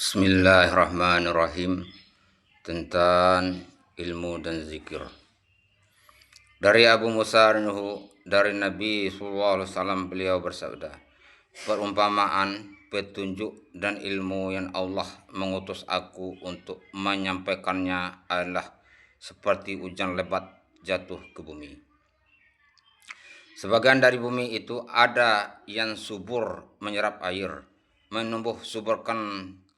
Bismillahirrahmanirrahim. Tentang ilmu dan zikir. Dari Abu Musa dari Nabi SAW beliau bersabda, perumpamaan, petunjuk dan ilmu yang Allah mengutus aku untuk menyampaikannya adalah seperti hujan lebat jatuh ke bumi. Sebagian dari bumi itu ada yang subur menyerap air, menumbuh suburkan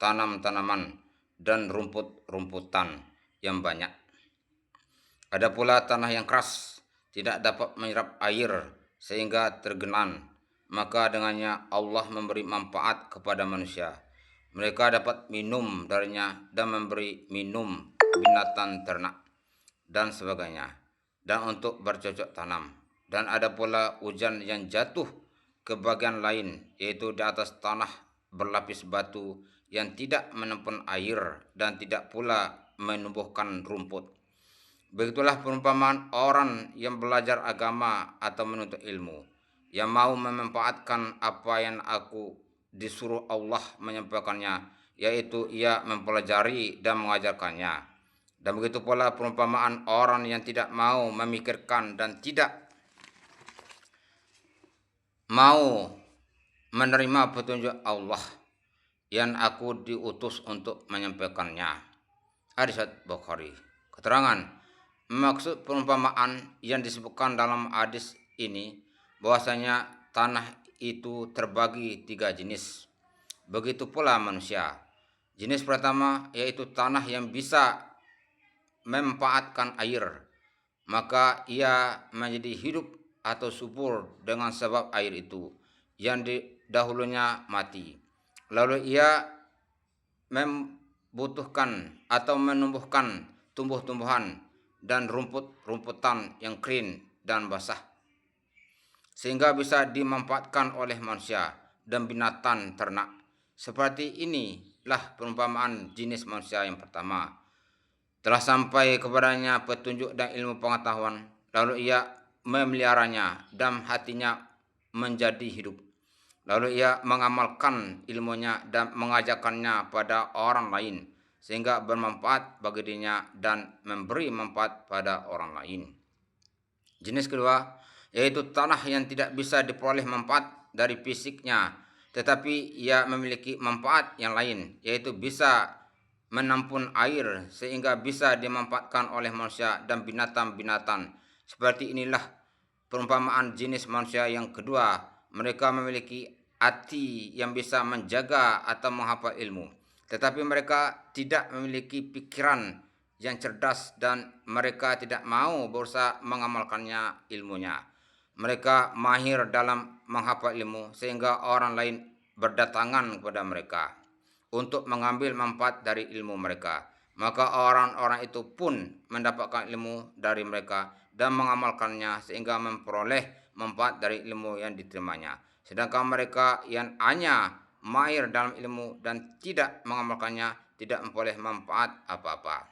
tanam-tanaman dan rumput-rumputan yang banyak. Ada pula tanah yang keras, tidak dapat menyerap air sehingga tergenang, maka dengannya Allah memberi manfaat kepada manusia. Mereka dapat minum darinya dan memberi minum binatang ternak dan sebagainya, dan untuk bercocok tanam. Dan ada pula hujan yang jatuh ke bagian lain, yaitu di atas tanah berlapis batu yang tidak menampung air dan tidak pula menumbuhkan rumput. Begitulah perumpamaan orang yang belajar agama atau menuntut ilmu, yang mau memanfaatkan apa yang aku disuruh Allah menyampaikannya, yaitu ia mempelajari dan mengajarkannya. Dan begitu pula perumpamaan orang yang tidak mau memikirkan dan tidak mau menerima petunjuk Allah yang aku diutus untuk menyampaikannya. Hadis Bukhari. Keterangan maksud perumpamaan yang disebutkan dalam hadis ini bahwasanya tanah itu terbagi 3 jenis. Begitu pula manusia. Jenis pertama yaitu tanah yang bisa memanfaatkan air, maka ia menjadi hidup atau subur dengan sebab air itu yang dahulunya mati. Lalu ia membutuhkan atau menumbuhkan tumbuh-tumbuhan dan rumput-rumputan yang kering dan basah, sehingga bisa dimanfaatkan oleh manusia dan binatang ternak. Seperti inilah perumpamaan jenis manusia yang pertama. Telah sampai kepadanya petunjuk dan ilmu pengetahuan, lalu ia memeliharanya dan hatinya menjadi hidup. Lalu ia mengamalkan ilmunya dan mengajarkannya pada orang lain, sehingga bermanfaat bagi dirinya dan memberi manfaat pada orang lain. Jenis kedua yaitu tanah yang tidak bisa diperoleh manfaat dari fisiknya, tetapi ia memiliki manfaat yang lain, yaitu bisa menampung air sehingga bisa dimanfaatkan oleh manusia dan binatang-binatang. Seperti inilah perumpamaan jenis manusia yang kedua. Mereka memiliki hati yang bisa menjaga atau menghafal ilmu, tetapi mereka tidak memiliki pikiran yang cerdas dan mereka tidak mau berusaha mengamalkannya ilmunya. Mereka mahir dalam menghafal ilmu sehingga orang lain berdatangan kepada mereka untuk mengambil manfaat dari ilmu mereka. Maka orang-orang itu pun mendapatkan ilmu dari mereka dan mengamalkannya sehingga memperoleh manfaat dari ilmu yang diterimanya. Sedangkan mereka yang hanya mahir dalam ilmu dan tidak mengamalkannya tidak memperoleh manfaat apa-apa.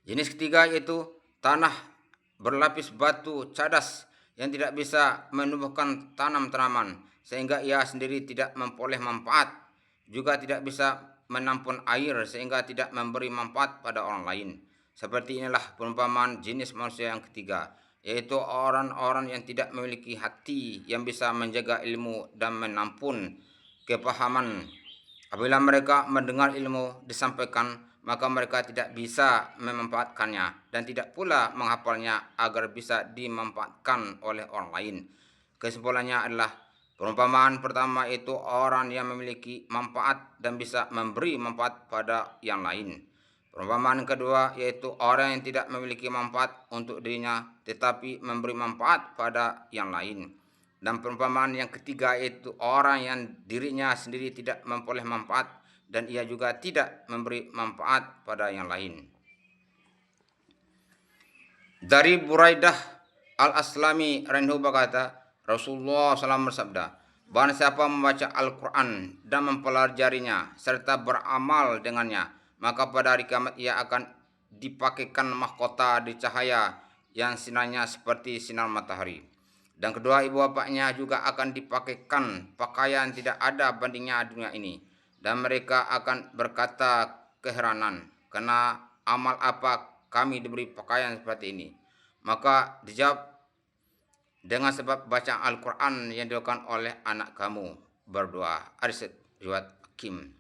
Jenis ketiga yaitu tanah berlapis batu cadas yang tidak bisa menumbuhkan tanam-tanaman sehingga ia sendiri tidak memperoleh manfaat, juga tidak bisa menampung air sehingga tidak memberi manfaat pada orang lain. Seperti inilah perumpamaan jenis manusia yang ketiga, yaitu orang-orang yang tidak memiliki hati yang bisa menjaga ilmu dan menampung kepahaman. Apabila mereka mendengar ilmu disampaikan, maka mereka tidak bisa memanfaatkannya dan tidak pula menghafalnya agar bisa dimanfaatkan oleh orang lain. Kesimpulannya adalah perumpamaan pertama itu orang yang memiliki manfaat dan bisa memberi manfaat pada yang lain. Perumpamaan kedua yaitu orang yang tidak memiliki manfaat untuk dirinya tetapi memberi manfaat pada yang lain. Dan perumpamaan yang ketiga yaitu orang yang dirinya sendiri tidak memperoleh manfaat dan ia juga tidak memberi manfaat pada yang lain. Dari Buraidah Al-Aslami radhiyallahu berkata, Rasulullah SAW bersabda, barang siapa membaca Al-Quran dan mempelajarinya serta beramal dengannya, maka pada hari kiamat ia akan dipakaikan mahkota di cahaya yang sinarnya seperti sinar matahari. Dan kedua ibu bapaknya juga akan dipakaikan pakaian tidak ada bandingnya di dunia ini. dan mereka akan berkata keheranan, karena amal apa kami diberi pakaian seperti ini? Maka dijawab, dengan sebab bacaan Al-Quran yang dilakukan oleh anak kamu berdua. Riwayat Hakim.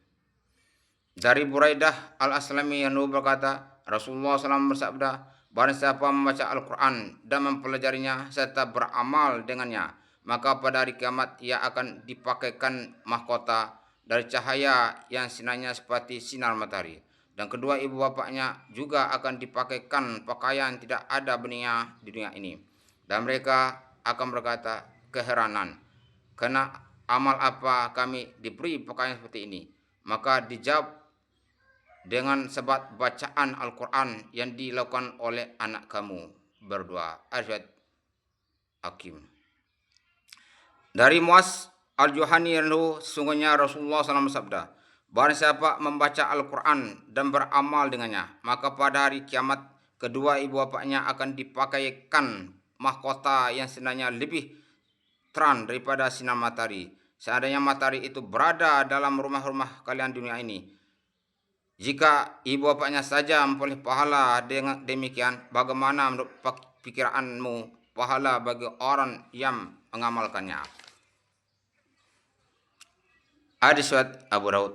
Dari Buraidah Al-Aslami yang berkata, Rasulullah SAW bersabda, barang siapa membaca Al-Quran dan mempelajarinya serta beramal dengannya, maka pada hari kiamat ia akan dipakaikan mahkota dari cahaya yang sinarnya seperti sinar matahari. Dan kedua ibu bapaknya juga akan dipakaikan pakaian tidak ada benihnya di dunia ini. Dan mereka akan berkata keheranan, karena amal apa kami diberi pakaian seperti ini? Maka dijawab, dengan sebab bacaan Al-Quran yang dilakukan oleh anak kamu berdua. Riwayat Hakim. Dari Muaz Al-Juhani sesungguhnya Rasulullah SAW bersabda, barang siapa membaca Al-Quran dan beramal dengannya, maka pada hari kiamat kedua ibu bapaknya akan dipakaikan mahkota yang sinarnya lebih terang daripada sinar matahari. Seandainya matahari itu berada dalam rumah-rumah kalian dunia ini, jika ibu bapaknya saja memperoleh pahala dengan demikian, bagaimana menurut pikiranmu pahala bagi orang yang mengamalkannya? Hadis riwayat Abu Daud.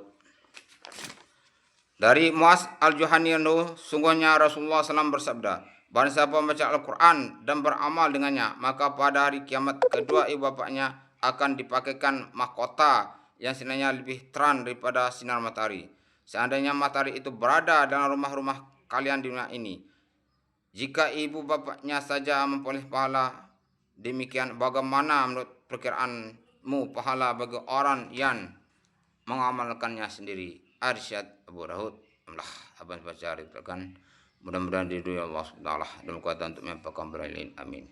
Dari Muaz Al-Juhani, sungguhnya Rasulullah SAW bersabda, barang siapa membaca Al-Quran dan beramal dengannya, maka pada hari kiamat kedua ibu bapaknya akan dipakaikan mahkota yang sinarnya lebih terang daripada sinar matahari. Seandainya matahari itu berada dalam rumah-rumah kalian di dunia ini, jika ibu bapaknya saja memperoleh pahala demikian, bagaimana menurut perkiraanmu pahala bagi orang yang mengamalkannya sendiri? Arsyad Abu Daud. Abang baca mudah-mudahan di dunia Allah SWT dan kuat untuk menyampaikan berlain. Amin.